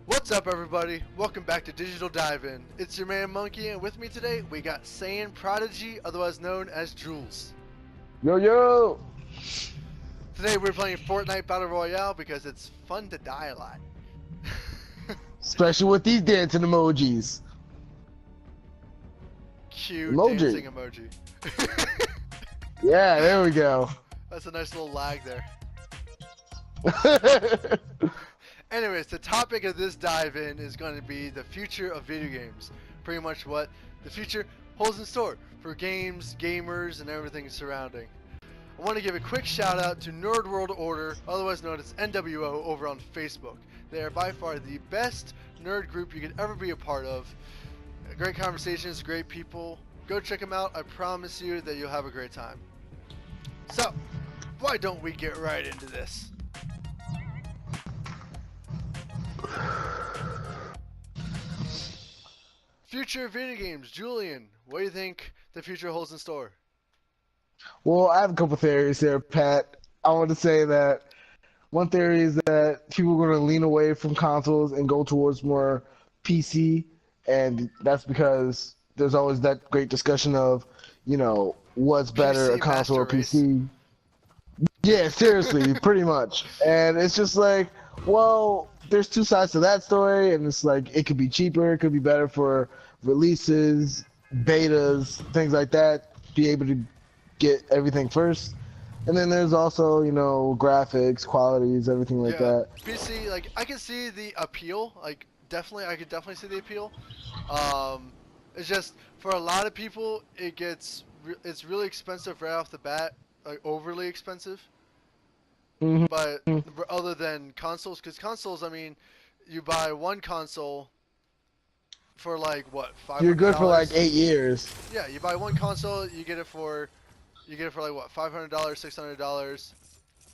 What's up, everybody? Welcome back to Digital Dive-In. It's your man Monkey, and with me today we got Saiyan Prodigy, otherwise known as Jules. Yo, yo! Today we're playing Fortnite Battle Royale because it's fun to die a lot. Especially with these dancing emojis. Cute Emoji. dancing emoji. Yeah, there we go. That's a nice little lag there. Anyways, the topic of this dive-in is going to be the future of video games. Pretty much what the future holds in store for games, gamers, and everything surrounding. I want to give a quick shout out to Nerd World Order, otherwise known as NWO, over on Facebook. They are by far the best nerd group you could ever be a part of. Great conversations, great people. Go check them out. I promise you that you'll have a great time. So, why don't we get right into this? Future of video games. Julian, what do you think the future holds in store? Well, I have a couple theories there, Pat. I want to say that one theory is that people are going to lean away from consoles and go towards more PC, and that's because there's always that great discussion of, you know, what's better, a console or PC. Yeah, seriously, pretty much. And it's just like, well, there's two sides to that story, and it's like it could be cheaper, it could be better for releases, betas, things like that, be able to get everything first. And then there's also, you know, graphics, qualities, everything like that. PC, like, I can see the appeal, like, definitely, I could definitely see the appeal. It's just, for a lot of people, it's really expensive right off the bat, like, overly expensive. Mm-hmm. But other than consoles, because consoles, I mean, you buy one console for like what, $500? You're good for like 8 years. Yeah, you buy one console, you get it for like what, $500, $600,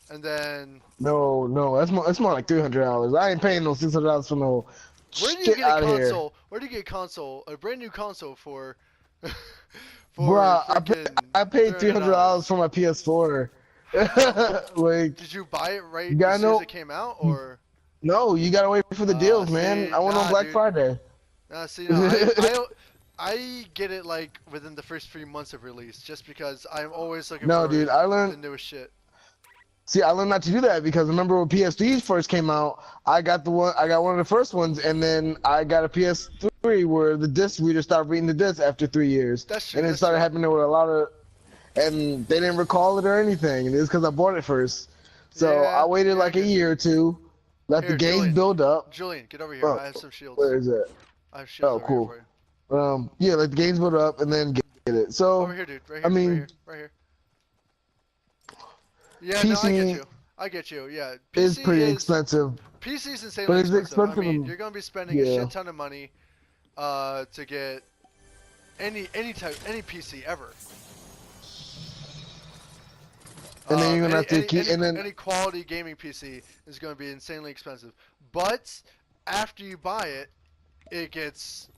and then. No, that's more like $300. I ain't paying no $600 for no Where do you shit get a out of here. console? Where do you get a console, a brand new console for? Bruh, I paid $300 for my PS4. Like, did you buy it right as soon as it came out, or? No, you gotta wait for the deals, man. I went on Black Friday. See, no, I get it like within the first 3 months of release, just because I'm always looking for dude, I learned the newest shit. See, I learned not to do that because remember when PS3s first came out, I got one of the first ones, and then I got a PS3 where the disc reader stopped reading the disc after 3 years. That's true. And it started happening with a lot of, and they didn't recall it or anything, and it's because I bought it first. So yeah, I waited like a year or two, let the games build up. Julian, get over here. I have some shields. Where is it? I have shields over cool. here for you. Yeah, let the games build up and then get it. So over here, dude. Right here. I mean, right here. Yeah, PC no, I get you. Yeah, PC is pretty expensive. PC's insanely expensive. I mean, you're gonna be spending a shit ton of money, to get any PC ever. And then you're gonna have to keep any quality gaming PC is gonna be insanely expensive. But after you buy it, it gets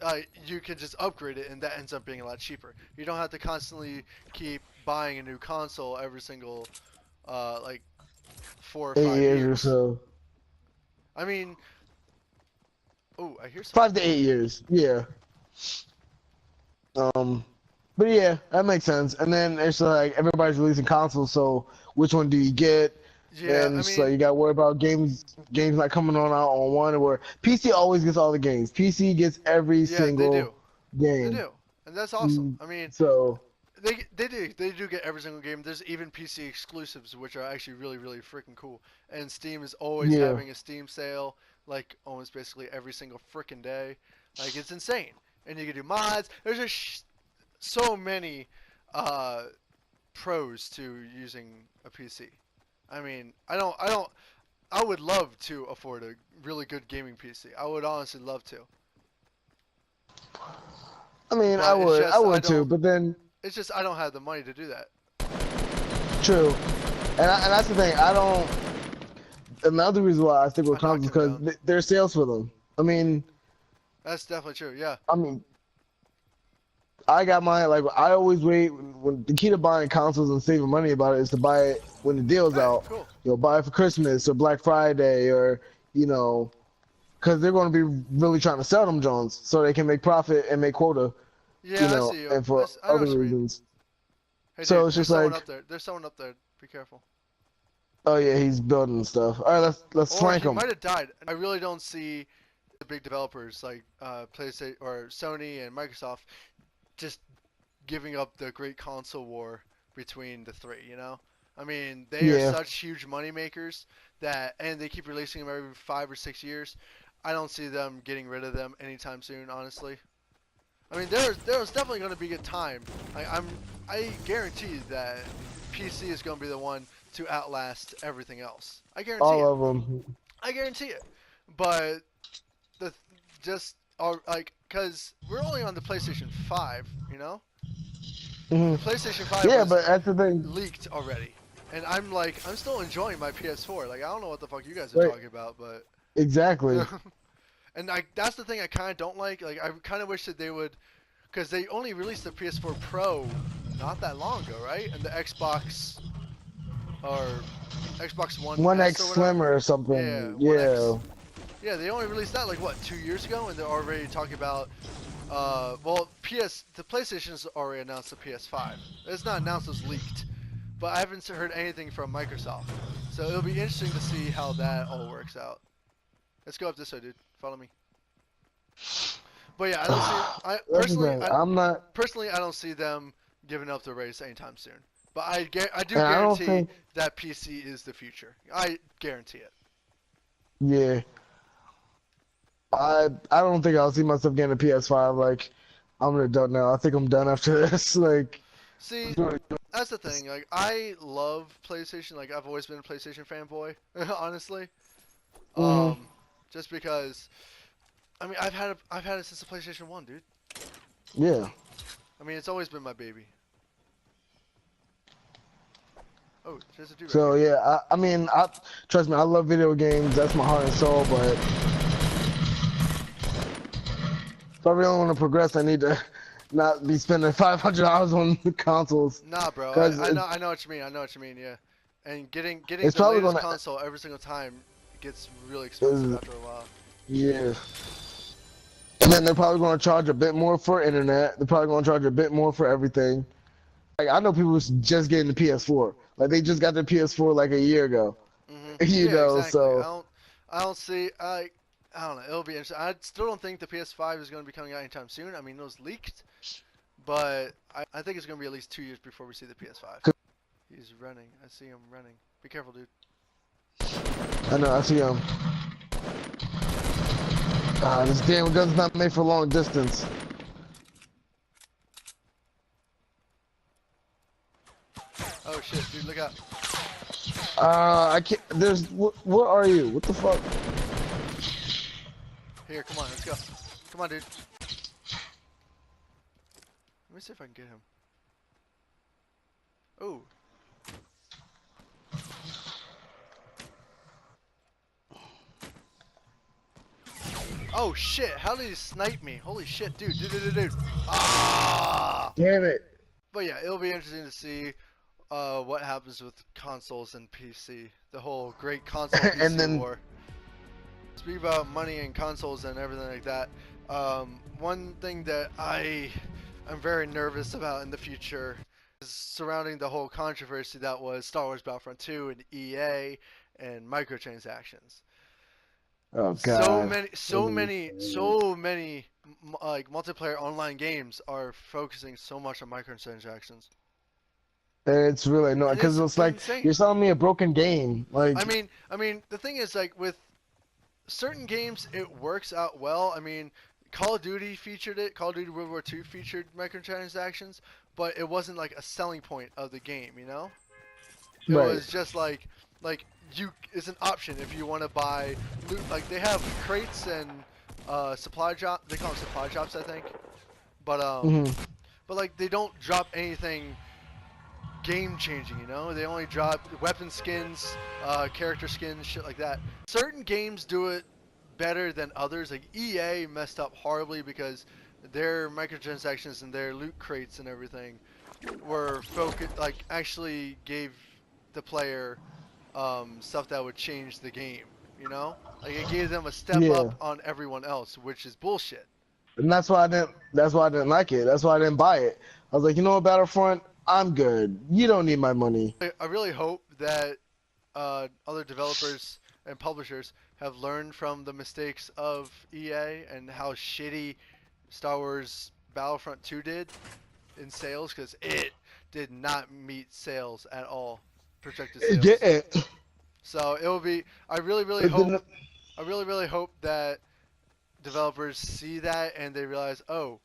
you can just upgrade it, and that ends up being a lot cheaper. You don't have to constantly keep buying a new console every single like 4 or 5 years or so. I mean, oh, I hear something. 5 to 8 years, yeah. But yeah, that makes sense. And then it's like everybody's releasing consoles, so which one do you get? Yeah, and so you gotta worry about games not coming out on one. Or PC always gets all the games. PC gets every single game. They do, and that's awesome. I mean, so they do get every single game. There's even PC exclusives, which are actually really freaking cool. And Steam is always having a Steam sale, like almost basically every single freaking day. Like, it's insane. And you can do mods. There's just so many pros to using a PC. I mean, I would love to afford a really good gaming PC. I would honestly love to. I mean, I would too, but then it's just I don't have the money to do that. True, and that's the thing. I don't. Another reason why I stick with consoles because there's sales for them. I mean, that's definitely true. Yeah. I mean, I got mine, like, I always wait, when the key to buying consoles and saving money about it is to buy it when the deal's out. Cool. You'll buy it for Christmas or Black Friday or, you know, because they're going to be really trying to sell them Jones so they can make profit and make quota, Yeah, I see you. and for I know other what you mean. reasons. Hey, So dude, it's there's just someone like, up there. There's someone up there. Be careful. oh yeah, he's building stuff. All right, let's Or flank he him. might have died. I really don't see the big developers like PlayStation or Sony and Microsoft just giving up the great console war between the three. You know, I mean they are Yeah, such huge money makers that, and they keep releasing them every 5 or 6 years. I don't see them getting rid of them anytime soon, honestly. I mean, there's definitely going to be a time. I guarantee that PC is going to be the one to outlast everything else. I guarantee all it. of them. I guarantee it. But the just are like because we're only on the PlayStation 5, you know. Hmm. The PlayStation 5 Yeah, was but that's the thing. leaked already, and I'm still enjoying my PS4. Like I don't know what the fuck you guys are Right, talking about, but exactly. and that's the thing I kind of don't like. Like I kind of wish that they would. Because they only released the PS4 Pro not that long ago, right? And the Xbox or Xbox One One S X or whatever. Slimmer or Yeah, something. One X. Yeah. Yeah, they only released that like what 2 years ago, and they're already talking about. Well, the PlayStation's already announced the PS5. It's not announced; it's leaked. But I haven't heard anything from Microsoft, so it'll be interesting to see how that all works out. Let's go up this way, dude. Follow me. But yeah, I don't see. I That's the personally, thing. I'm not, I don't see them giving up the race anytime soon. But I do and I don't guarantee think. that PC is the future. I guarantee it. Yeah, I don't think I'll see myself getting a PS5. Like, I'm an adult now. I think I'm done after this. Like, See, that's the thing. Like, I love PlayStation. Like, I've always been a PlayStation fanboy, honestly. hmm. Just because, I mean, I've had it since the PlayStation One, dude. Yeah. I mean, it's always been my baby. Oh, there's a dude right So here. yeah, I mean, I trust me, I love video games. That's my heart and soul. But if I really want to progress, I need to not be spending $500 on the consoles, Nah, bro. because I know what you mean. I know what you mean. Yeah. And getting it's the probably latest gonna console every single time gets really expensive is after a while. yeah. And then they're probably gonna charge a bit more for internet. They're probably gonna charge a bit more for everything. Like I know people who's just getting the PS4. Like they just got their PS4 like a year ago. You Yeah, know, exactly. so I don't see. I don't know. It'll be interesting. I still don't think the PS5 is going to be coming out anytime soon. I mean, it was leaked, but I think it's going to be at least 2 years before we see the PS5. He's running. I see him running. Be careful, dude. I know I see this damn gun's not made for long distance. Oh shit, dude, look out. I can't. There's. What are you? What the fuck? Here, come on, let's go. Come on, dude. Let me see if I can get him. Oh. Oh shit, how did he snipe me? Holy shit, dude. Ah! Damn it. But yeah, it'll be interesting to see what happens with consoles and PC. The whole great console And PC then war. Speak about money and consoles and everything like that. One thing that I'm very nervous about in the future is surrounding the whole controversy that was Star Wars Battlefront 2 and EA and microtransactions. oh So god. many, so many, so many like multiplayer online games are focusing so much on microtransactions, It's really annoying and because it's it's like insane. you're selling me a broken game. Like, I mean, the thing is like with certain games, it works out well. I mean, Call of Duty featured it. Call of Duty World War II featured microtransactions, but it wasn't like a selling point of the game. You know, it right. was just like you it's an option if you want to buy loot. Like they have crates and supply drop. They call them supply drops, I think. But Hmm. like they don't drop anything game changing, you know? They only drop weapon skins, character skins, shit like that. Certain games do it better than others. Like EA messed up horribly because their microtransactions and their loot crates and everything were focused, like actually gave the player stuff that would change the game. You know, like it gave them a step Yeah. up on everyone else, which is bullshit. And that's why I didn't. That's why I didn't like it. That's why I didn't buy it. I was like, you know what, Battlefront, I'm good. You don't need my money. I really hope that other developers and publishers have learned from the mistakes of EA and how shitty Star Wars Battlefront 2 did in sales, because it did not meet sales at all, projected It sales. didn't. So it will be. I really, really It hope. didn't. I really, really hope that developers see that and they realize, oh,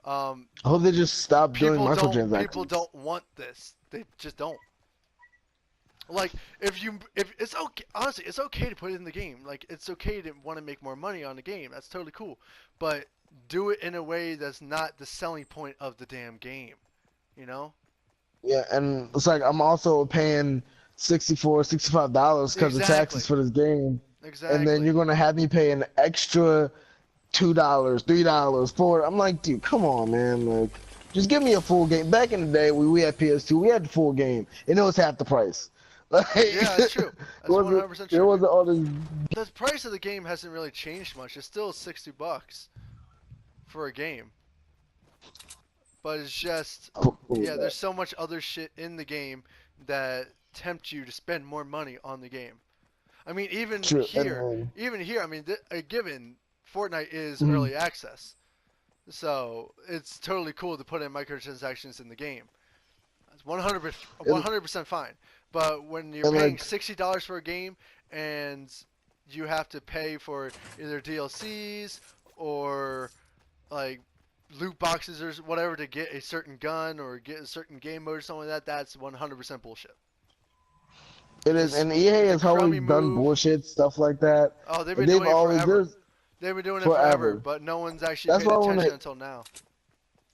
I hope they just stop doing people microtransactions. don't want this. They just don't. Like if it's okay, honestly, it's okay to put it in the game. Like it's okay to want to make more money on the game. That's totally cool. But do it in a way that's not the selling point of the damn game. You know? Yeah, and it's like I'm also paying $65 because of Exactly. taxes for this game, and then Exactly. you're gonna have me pay an extra $2, $3, $4. I'm like, dude, come on, man. Like, just give me a full game. Back in the day, when we had PS2, we had the full game, and it was half the price. Like, Yeah, that's true. That's 100% there true, dude. wasn't all this. The price of the game hasn't really changed much. It's still $60 for a game. But it's just, yeah, there's so much other shit in the game that tempt you to spend more money on the game. I mean, True. And, even here, I mean, given Fortnite is mhm. early access, so it's totally cool to put in microtransactions in the game. It's 100% fine. But when you're and paying like, $60 for a game and you have to pay for either DLCs or like loot boxes or whatever to get a certain gun or get a certain game mode or something like that, that's 100% bullshit. it is, It's and EA it's a has always crummy done move. bullshit stuff like that. Oh, they've And been they've doing it always forever. there's They've been doing it forever, forever. but no one's actually That's paid why attention until now.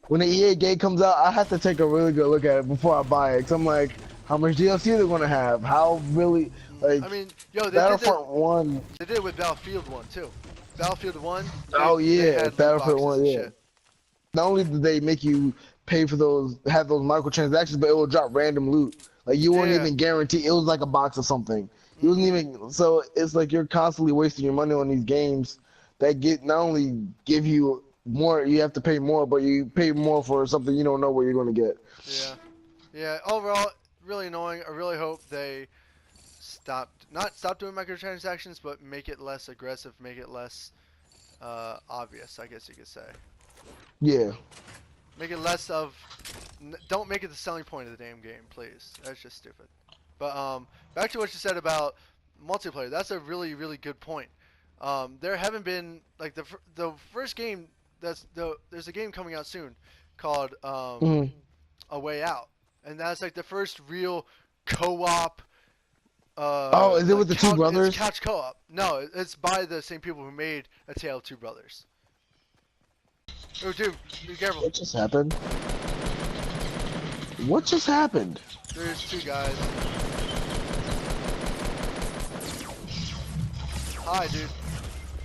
when the EA game comes out, I have to take a really good look at it before I buy it. Cause I'm like, how much DLC they're gonna have? How really I like mean, yo, Battlefront 1? they did it with Battlefield 1 too. Battlefield 1, Oh they yeah, had loot Battlefield boxes 1. and Yeah. shit. Not only did they make you pay for those, have those microtransactions, but it will drop random loot. Like you weren't Yeah. even guaranteed. It was like a box or something. You wasn't even. So it's like you're constantly wasting your money on these games that get not only give you more, you have to pay more, but you pay more for something you don't know what you're gonna get. Yeah. Yeah. Overall, really annoying. I really hope they not stop doing microtransactions, but make it less aggressive, make it less obvious, I guess you could say. Yeah. Make it less of. Don't make it the selling point of the damn game, please. That's just stupid. But back to what you said about multiplayer. That's a really, really good point. There haven't been like the first game. There's a game coming out soon called Mhm. A Way Out, and that's like the first real co-op. Oh, is it with the two It's brothers? couch co-op. No, it's by the same people who made A Tale of Two Brothers. Oh, dude, be careful. What just happened? What just happened? There's two guys. Hi, dude.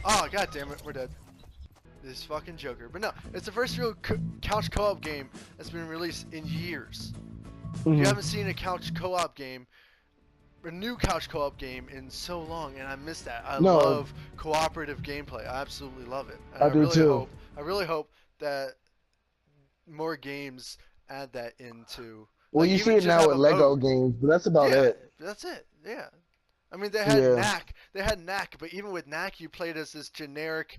Oh, god damn it, we're dead. This fucking Joker. But no, it's the first real couch co-op game that's been released in years. Mhm. You haven't seen a couch co-op game, a new couch co-op game in so long, and I miss that. I No, love cooperative gameplay. I absolutely love it. And I do too. I really hope that more games add that into. Well, Like you see even it just now have with a Lego mode. games, but that's about Yeah, it. that's it. Yeah. I mean, Yeah. They had Knack, but even with Knack, you played as this generic,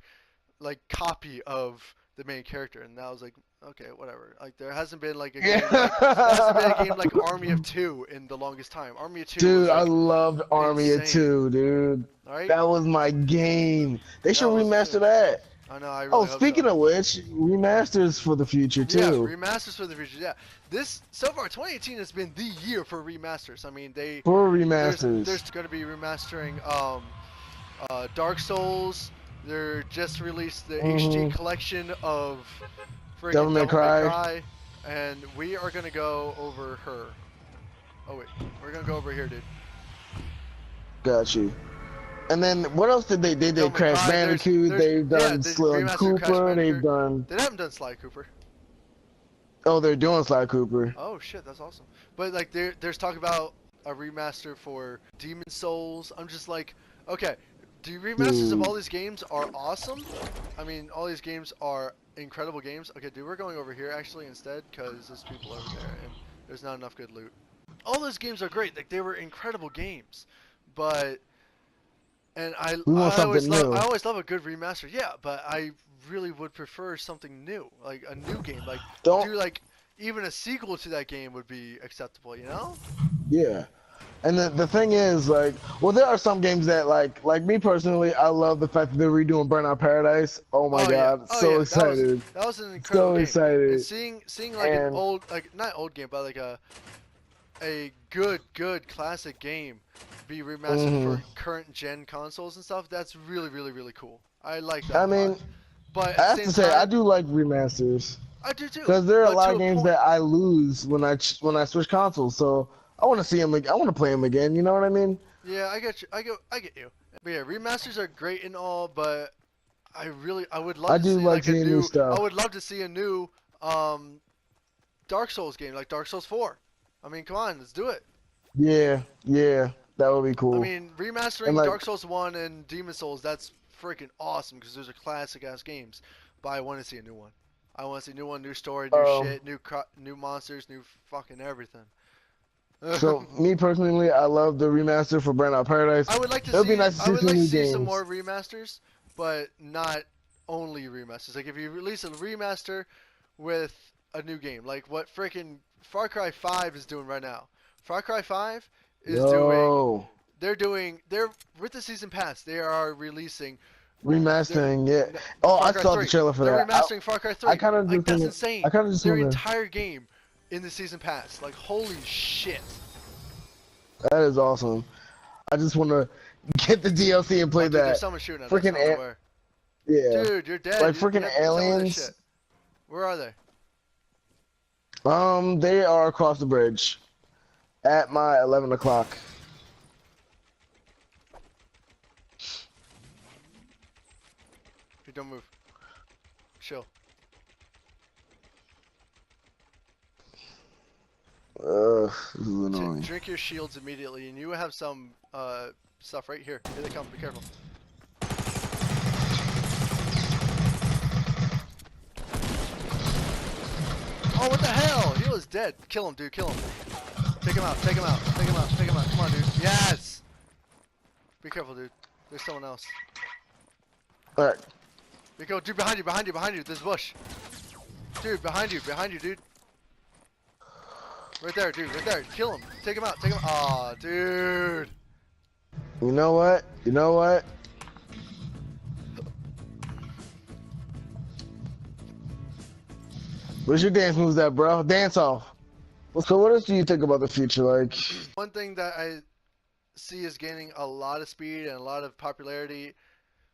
like, copy of the main character, and that was like, okay, whatever. Like, there hasn't been like a game like there hasn't been a game like Army of Two in the longest time. Army of Two was Dude, I like loved Army of insane. Two, dude. All right, That was my game. They should that was remaster too. that. I know, I Oh, really hope speaking so. of which, remasters for the future Yeah, too. remasters for the future. Yeah, this so far 2018 has been the year for remasters. I mean, For there's remasters. going to be remastering Dark Souls. They're just released the HD Mm-hmm. collection of Devil friggin' May Devil May Cry. Cry, and we are gonna go over her. Oh wait, we're gonna go over here, dude. Got you. And then what else did they? They Devil did May Crash Cry. Bandicoot. They've Yeah, done they Sly remastered Crash Cooper. They've Bandicoot. done. They haven't done Sly Cooper. Oh, they're doing Sly Cooper. Oh shit, that's awesome. But like, there's talk about a remaster for Demon Souls. I'm just like, okay, The remasters of Dude. all these games are awesome. I mean, all these games are incredible games. Okay, dude, we're going over here actually instead because there's people over there and there's not enough good loot. All those games are great. Like they were incredible games, but and We want something I new. always love a good remaster. Yeah, but I really would prefer something new, like a new game. Like Don't. do like even a sequel to that game would be acceptable. You know? Yeah. And the thing is, like, well, there are some games that, like me personally, I love the fact that they're redoing Burnout Paradise. Oh my Oh yeah, God, oh so yeah. excited, That was an incredible so game. And excited. seeing like an And old like not old game, but like a good classic game be remastered mhm. for current gen consoles and stuff. That's really cool. I like that I a lot. mean, But I at the have to same say, I time, do like remasters I do too. because there are a But lot to of a games point. that I lose when I switch consoles. So I want to see them. I want to play them again. You know what I mean? Yeah, I get you. I get you. But yeah, remasters are great and all, but I would love I to do see like like a seeing new new. I stuff. would love to see a new um Dark Souls game, like Dark Souls 4. I mean, come on, let's do it. Yeah, yeah, that would be I cool. mean, And remastering like, Dark Souls 1 and Demon Souls, that's freaking awesome because those are classic ass games. But I want to see a new one. I want to see a new one, new story, new um, shit, new monsters, new fucking everything. so me personally, I love the remaster for Burnout Paradise. It would be nice to I see would some like to new see some games. more remasters, but not only remasters. Like if you release a remaster with a new game, like what freaking Far Cry 5 is doing right now. Far Cry 5 is doing Yo, they're with the season pass. They are releasing they're remastering, yeah. Oh, Far I Cry saw the 3. trailer for They're that. remastering Far Cry I 3. kind of Like just that's want to. I insane. kind of just Their want to. entire game in the season pass. Like holy shit. That is awesome. I just want to get the DLC and Oh play dude, there's that. someone shooting at us. I Freaking don't know where. yeah, Dude, you're dead. like You freaking have to tell me this aliens. shit. Where are they? They are across the bridge at my 11 o'clock. Dude, don't move. Chill. This is annoying. Drink your shields immediately, and you have some stuff right here. Here they come. Be careful. Oh, what the hell? He was dead. Kill him, dude. Kill him. Take him out. Take him out. Take him out. Take him out. Come on, dude. Yes. Be careful, dude. There's someone else. All right. Be careful, dude. Behind you. Behind you. Behind you. There's a bush. Dude, behind you. Behind you, dude. Right there, dude. Right there. Kill him. Take him out. Take him. Aw, dude. You know what? You know what? Where's your dance moves at, bro? Dance off. So what else do you think about the future? Like, One thing that I see is gaining a lot of speed and a lot of popularity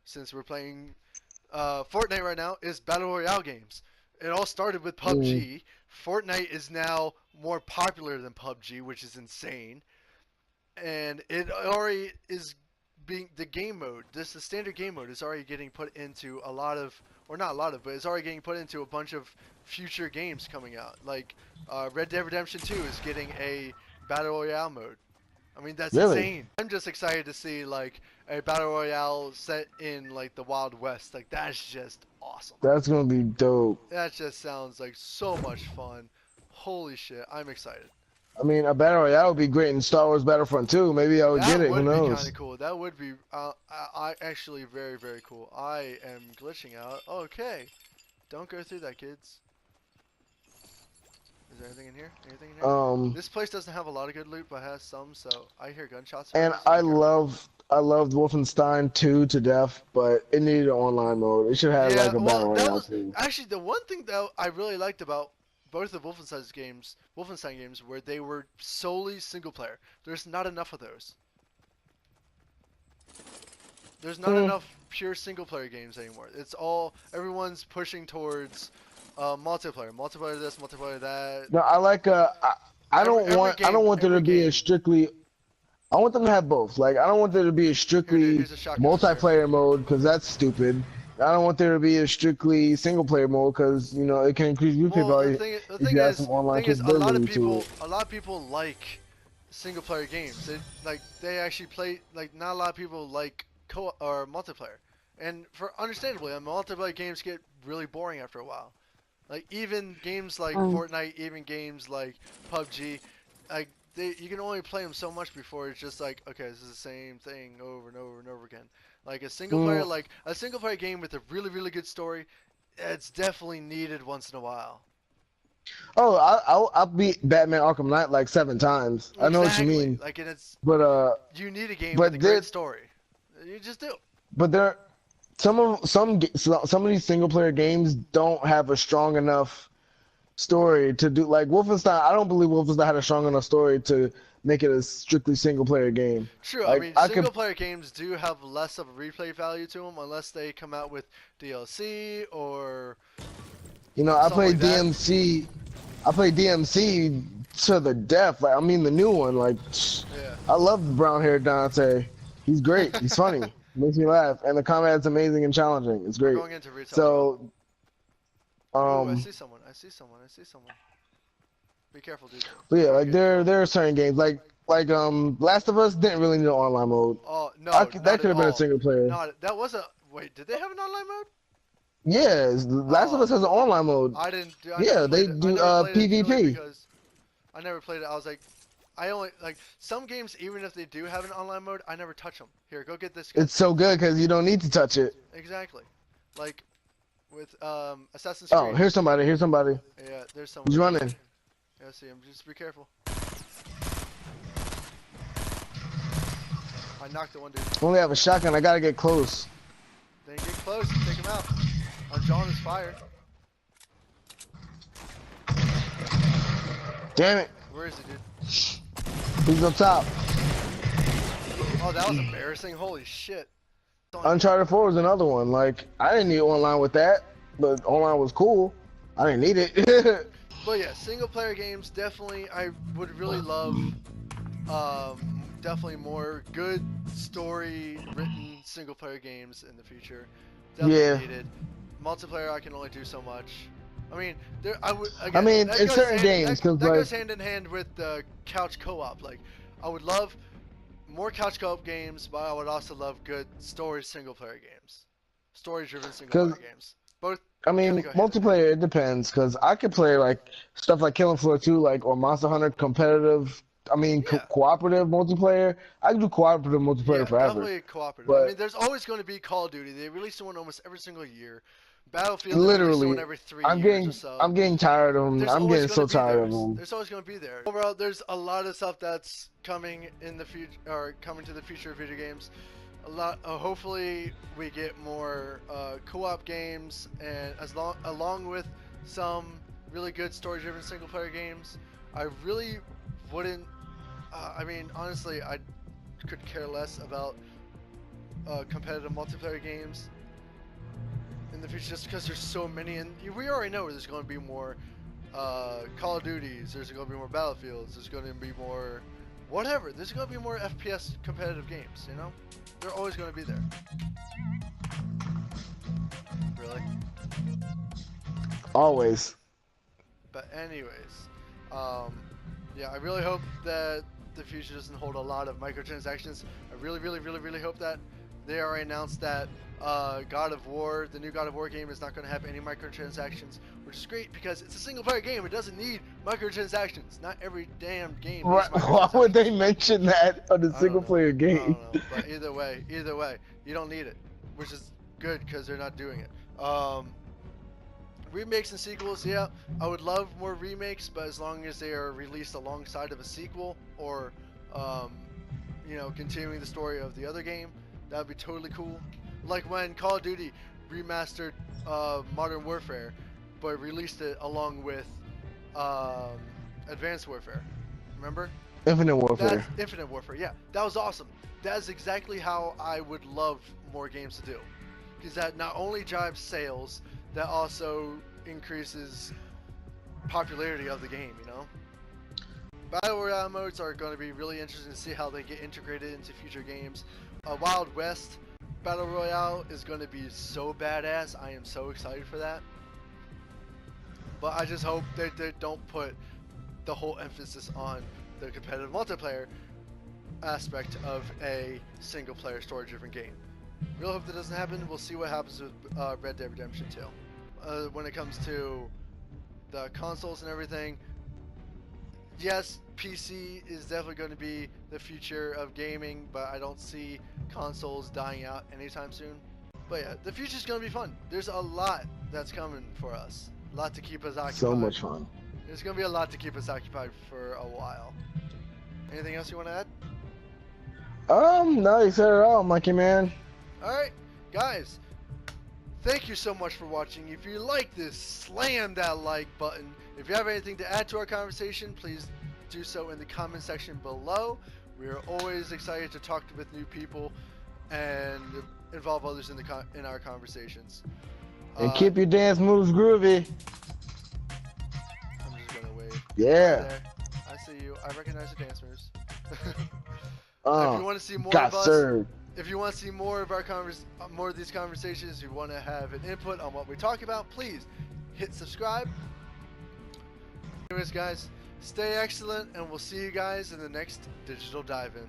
since we're playing Fortnite right now is Battle Royale games. It all started with PUBG. Fortnite is now more popular than PUBG, which is insane. And it already is being the game mode. The standard game mode is already getting put into a lot of, or not a lot of, but it's already getting put into a bunch of future games coming out. Like Red Dead Redemption 2 is getting a Battle Royale mode. I mean, that's really? insane. I'm just excited to see like a battle royale set in like the Wild West. Like that's just awesome. That's gonna be dope. That just sounds like so much fun. Holy shit, I'm excited. I mean, a battle royale would be great in Star Wars Battlefront 2. Maybe I would get That it. Who would be kind knows? of cool. That would be I actually very cool. I am glitching out. Okay, don't go through that, kids. Is there anything in here? Anything in here? This place doesn't have a lot of good loot, but has some. So I hear gunshots. And I loved Wolfenstein 2 to death, but it needed an online mode. It should have Yeah, like a battle well, that royale was too. actually the one thing that I really liked about both the Wolfenstein games, where they were solely single player. There's not enough of those. There's not enough pure single player games anymore. It's all everyone's pushing towards multiplayer, multiplayer this, multiplayer that. No, I like I don't want there to be a strictly. I want them to have both. Like I don't want there to be a strictly Here's a shotgun multiplayer mode because that's stupid. I don't want there to be a strictly single player mode because you know it can increase replay Well, value if you have some online capability to it. a lot of people like single player games. They actually play like not a lot of people like or multiplayer. And for understandably, multiplayer games get really boring after a while. Like even games like Fortnite, even games like PUBG, like you can only play them so much before it's just like, okay, this is the same thing over and over and over again. Like a single player game with a really good story, it's definitely needed once in a while. Oh, I'll beat Batman Arkham Knight like 7 times. I know what you Exactly. mean, Like, and it's but you need a game with a but great there story. You just do. but there some of these single player games don't have a strong enough story to do like Wolfenstein. I don't believe Wolfenstein had a strong enough story to make it a strictly single player game. True. I Like mean, I could, single player games do have less of a replay value to them unless they come out with DLC or I something like played that. DMC. I played DMC to the death. Like I mean the new one. Like Yeah. I love the brown haired Dante. He's great. He's funny. Makes me laugh, and the combat's amazing and challenging. It's We're great. going into retail now. So, Oh, I um, see someone. I see someone. I see someone. Be careful, dude. but yeah, Before I like get killed. there are certain games like Last of Us didn't really need an online mode. Oh no, That not could at have been a all. single player. Not that was a wait. Did they have an online mode? Yeah, Last of Oh Us has an no, online mode. I didn't. I never Yeah, they played it. I do never played it purely PvP. because I never played it. I was like, I only like some games. Even if they do have an online mode, I never touch them. Here, go get this gun. It's so good because you don't need to touch it. Exactly. Like with Assassin's Oh, Creed. here's somebody. Here's somebody. Yeah, there's someone. He's running. Yeah, see him. Just be careful. I knocked the one dude. I only have a shotgun. I gotta get close. Then get close and take him out. I'm drawing his fire. Damn it. Where is he, dude? He's up top. Oh, that was embarrassing. Holy shit. Uncharted 4 was another one. Like, I didn't need online with that, but online was cool. I didn't need it. But yeah, single player games definitely. I would really love, definitely more good story written single player games in the future. Definitely Yeah. needed. Multiplayer, I can only do so much. I mean, there. I would. Again, I mean, that in goes certain hand, games, that, 'cause, that like- goes hand in hand with the couch co-op. Like, I would love more couch co-op games, but I would also love good story single player games, story-driven single player games. Both. I mean, kinda go hand in hand. multiplayer, it depends, because I could play, like, stuff like Killing Floor 2, like, or Monster Hunter competitive, Yeah. cooperative multiplayer. I can do cooperative multiplayer Yeah, forever. definitely cooperative. But I mean, there's always going to be Call of Duty. They release one almost every single year. Battlefield, they release literally, one every 3 I'm years getting, or so. I'm getting tired of them. There's I'm always getting so gonna be tired of theirs. them. There's always going to be there. Overall, there's a lot of stuff that's coming in the future, or coming to the future of video games. A lot. Hopefully, we get more co-op games, and along with some really good story-driven single-player games. I really wouldn't. I mean, honestly, I could care less about competitive multiplayer games in the future, just because there's so many, and we already know there's going to be more Call of Duties, there's going to be more Battlefields, there's going to be more whatever, there's going to be more FPS competitive games, you know? They're always going to be there. Really? Always. But anyways, yeah, I really hope that the future doesn't hold a lot of microtransactions. I really hope that. They already announced that God of War, the new God of War game, is not going to have any microtransactions, which is great because it's a single-player game. It doesn't need microtransactions. Not every damn game needs Right, microtransactions. why would they mention that on a I don't single player know. I game? don't know. But either way, you don't need it, which is good because they're not doing it. Remakes and sequels, yeah, I would love more remakes, but as long as they are released alongside of a sequel or, you know, continuing the story of the other game, that would be totally cool. Like when Call of Duty remastered Modern Warfare, but released it along with Advanced Warfare. Remember? Infinite Warfare. That's Infinite Warfare, yeah. That was awesome. That's exactly how I would love more games to do. Because that not only drives sales, that also increases popularity of the game, you know? Battle Royale modes are going to be really interesting to see how they get integrated into future games. Wild West Battle Royale is going to be so badass. I am so excited for that. But I just hope they don't put the whole emphasis on the competitive multiplayer aspect of a single player story driven game. Really hope that doesn't happen. We'll see what happens with Red Dead Redemption 2. When it comes to the consoles and everything, yes, PC is definitely going to be the future of gaming, but I don't see consoles dying out anytime soon. But yeah, the future's going to be fun. There's a lot that's coming for us. A lot to keep us occupied. So much fun. There's going to be a lot to keep us occupied for a while. Anything else you want to add? No, you said it all, Monkey Man. Alright, guys. Thank you so much for watching. If you like this, slam that like button. If you have anything to add to our conversation, please do so in the comment section below. We are always excited to talk with new people and involve others in our conversations. And keep your dance moves groovy. I'm just gonna wave. Yeah. Right there. I see you. I recognize the dance moves. Oh, if you want to see more got of us, served. if you want to see more of our more of these conversations, you want to have an input on what we talk about, please hit subscribe. Anyways, guys, stay excellent, and we'll see you guys in the next Digital Dive-In.